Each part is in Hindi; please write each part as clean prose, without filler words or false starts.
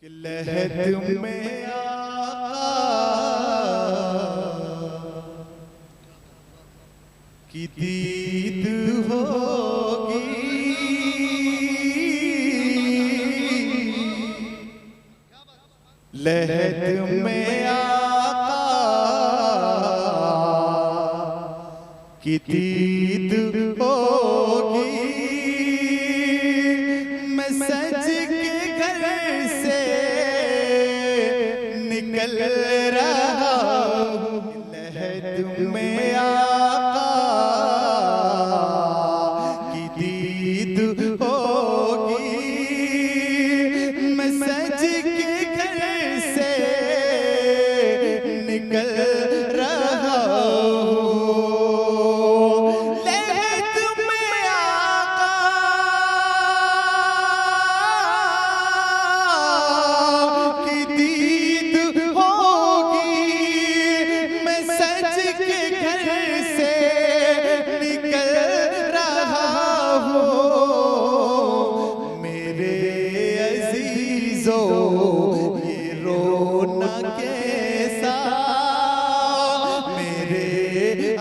कि लहद में की दीद होगी, लहद में आका की दीद होगी। मैं सज के घर से निकल रहा हूँ, लहद में आका की दीद होगी। मैं सज के घर से निकल रहा हूँ, लहद में आका की दीद होगी। मैं सज के घर से निकल रहा हूँ, मेरे अजीजों ये रोना कैसा, मेरे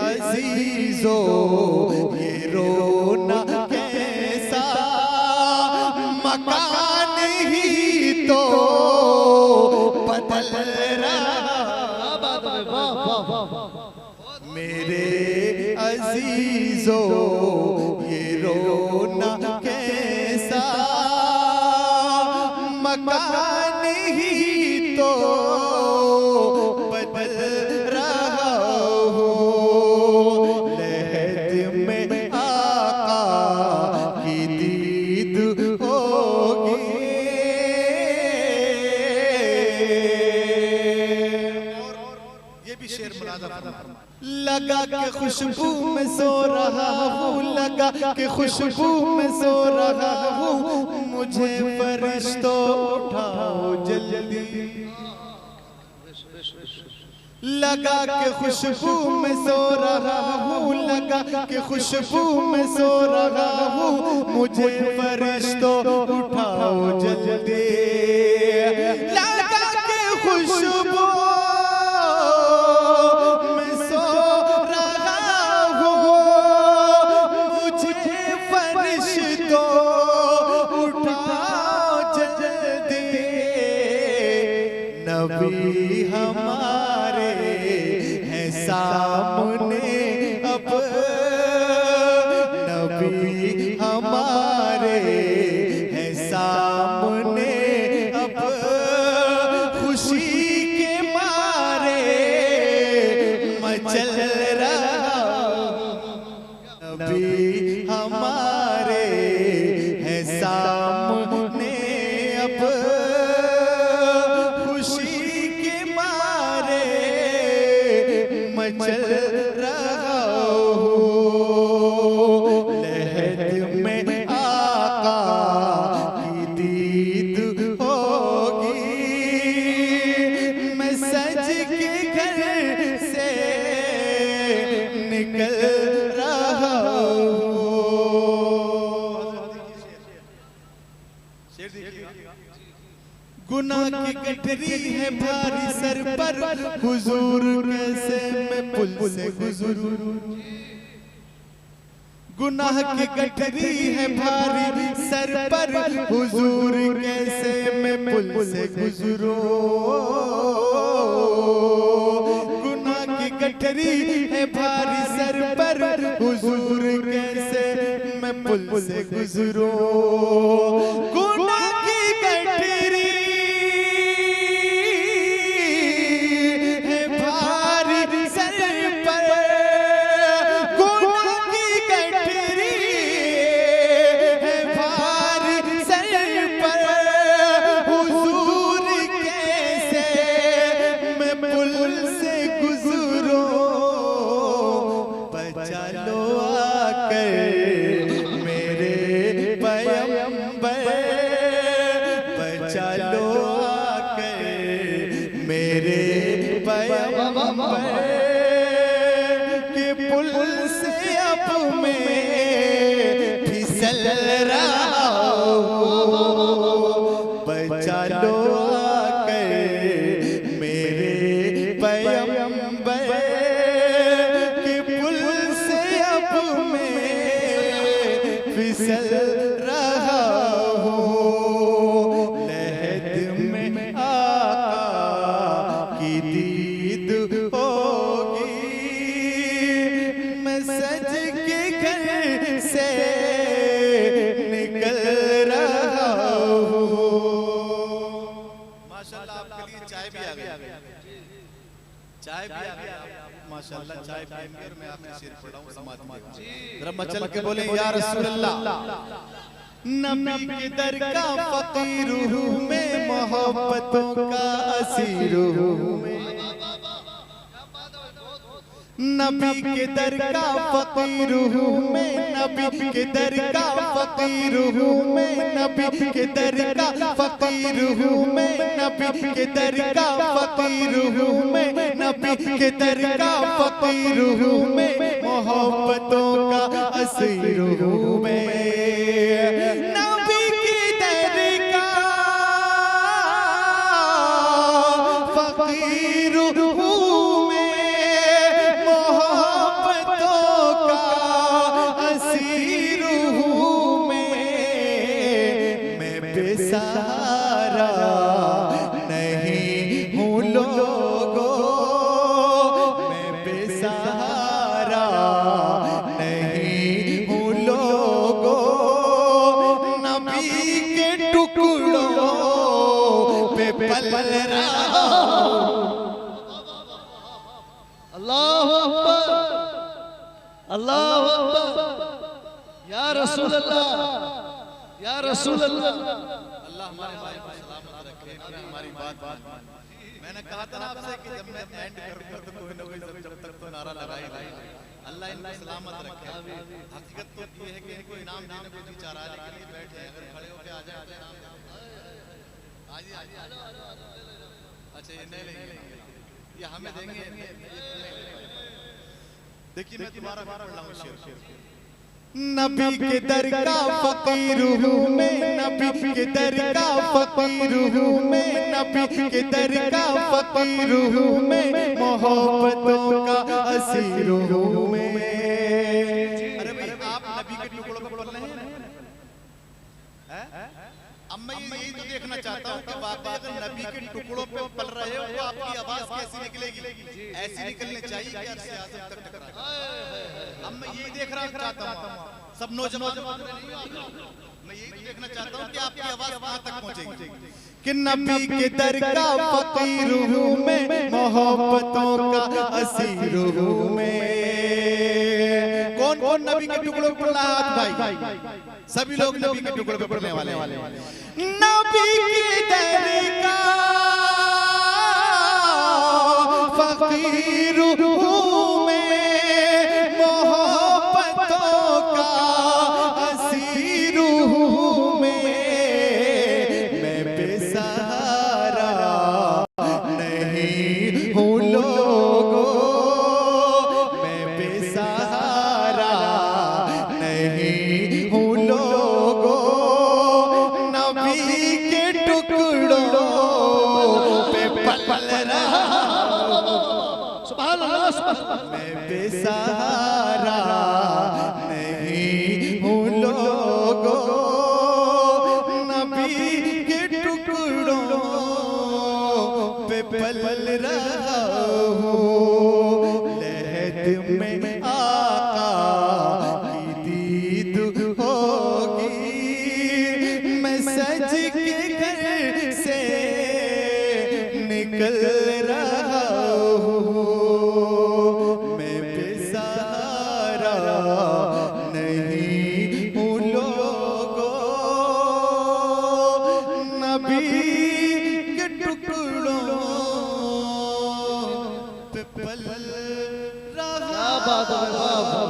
अजीजों ये रोना कैसा। मकान ही तो बदल रहा, मेरे अजीजों ये रोना कैसा। मकान ही तो बदल रहा हूँ, लहद में आका की दीद होगी। ये भी शेर लगा के खुशबू में सो रहा हूँ, लगा के खुशबू में सो रहा हूँ। मुझे फरिश्तों उठाओ जल्दी, लगा के खुशबू में सो रहा हूँ, लगा के खुशबू में सो रहा हूँ। मुझे फरिश्तों उठाओ जल्दी, लगा के खुशबू नबी हमारे हैं सामने अब, नबी हमारे हैं सामने अब। खुशी के मारे मचल रहा, नबी हमारे हैं सामने अब। मचल रहा हूँ, लहद में आका की दीद होगी। मैं सज के घर से निकल रहा हूँ। गुनाह की गठरी है भारी सर पर, हुजूर कैसे मैं पुल से गुजरूं। गुनाह की गठरी है भारी सर पर, हुजूर कैसे मैं पुल से गुजरूं। गुनाह की गठरी है भारी सर पर, हुजूर कैसे मैं पुल से गुजरूं। गुनाह की गठरी मेरे पैगंबर के पुल से अब मैं फिसल रहा हूँ, बचा लो माशाल्लाह आपके लिए चाय भी आ गई, चाय भी आ गई माशाल्लाह। चाय पिएंगे और मैं आपके शेर पढ़ रहा हूं समाज में। जरा मचल के बोले या रसूल अल्लाह, नबी के दर का फकीर हूं मैं, मोहब्बतों का असीर हूं मैं। नबी के दर का फकीर हूँ मैं, नबी के दर का फकीर हूँ मैं, नबी के दर का फकीर हूँ मैं, नबी के दर का फकीर हूँ मैं, नबी के दर का फकीर हूँ मैं, मोहब्बतों का असीर हूँ मैं। नबी के दर का फकीर हूँ सहारा नहीं हूँ लोगों, मैं बेसहारा नहीं हूँ लोगों, नबी के टुकड़ों पे पल रहा हूँ। अल्लाहु अकबर, अल्लाहु अकबर, या रसूल अल्लाह, या रसूल अल्लाह। अल्लाह हमारे भाई को सलामत रखे, हमारी बात मैंने कहा था ना आपसे कि जब मैं एंड करूंगा तो कोई ना कोई जब तक तो नारा लगाई भाई, अल्लाह इनको सलामत रखे। हकीकत तो ये है कि इनको इनाम देने को जी चाह रहा है, लेकिन ये बैठे अगर खड़े होकर आ जाए तो इनाम आजी आजी। अच्छा ये नहीं लेंगे, ये हमें देंगे। देखिए मैं तुम्हारा पढ़ रहा हूँ शेर। नबी के दर का फकीर हूँ मैं, नबी के दर का फकीर हूँ मैं, नबी के दर का फकीर हूँ मैं, मोहब्बतों का असीर हूँ मैं। अरे भाई आप नबी के टुकड़ों पर पल रहे हैं? अब मैं यही तो देखना चाहता हूँ कि वाकई अगर नबी के टुकड़ों पे पल रहे हो तो आपकी आवाज कैसी निकलेगी? ऐसी निकलनी चाहिए कि अर्श आज़म तक टकराए। अब मैं यही देखना चाहता हूँ, सब नौजवान मैं यही तो देखना चाहता हूँ कि आपकी आवाज कहाँ तक पहुँचेगी कि नबी के दर का फकीर हूँ मैं, मोहब्बतों का असीर हूँ मैं। कौन कौन नबी के टुकड़ों पर हाथ भाई? सभी लोग नबी के टुकड़ों पे पढ़ने वाले। नबी के दर का फकीर हूँ मैं, मोहब्बतों का असीर हूँ मैं बेसहारा नहीं हूँ लोगों, मैं बेसहारा नहीं हूँ लोगों, नबी के टुकड़ों पे पल रहा सुभान अल्लाह, सुभान अल्लाह। मैं बेसहारा नहीं हूँ लोगों, नबी के टुकड़ों पे पल रहा हूँ। लहद में आका की दीद होगी, मैं सज के घर से निकल रहा हूँ। मैं बेसहारा नहीं हूँ लोगों, नबी के टुकड़ों पे पल रहा। क्या बात है, वाह वाह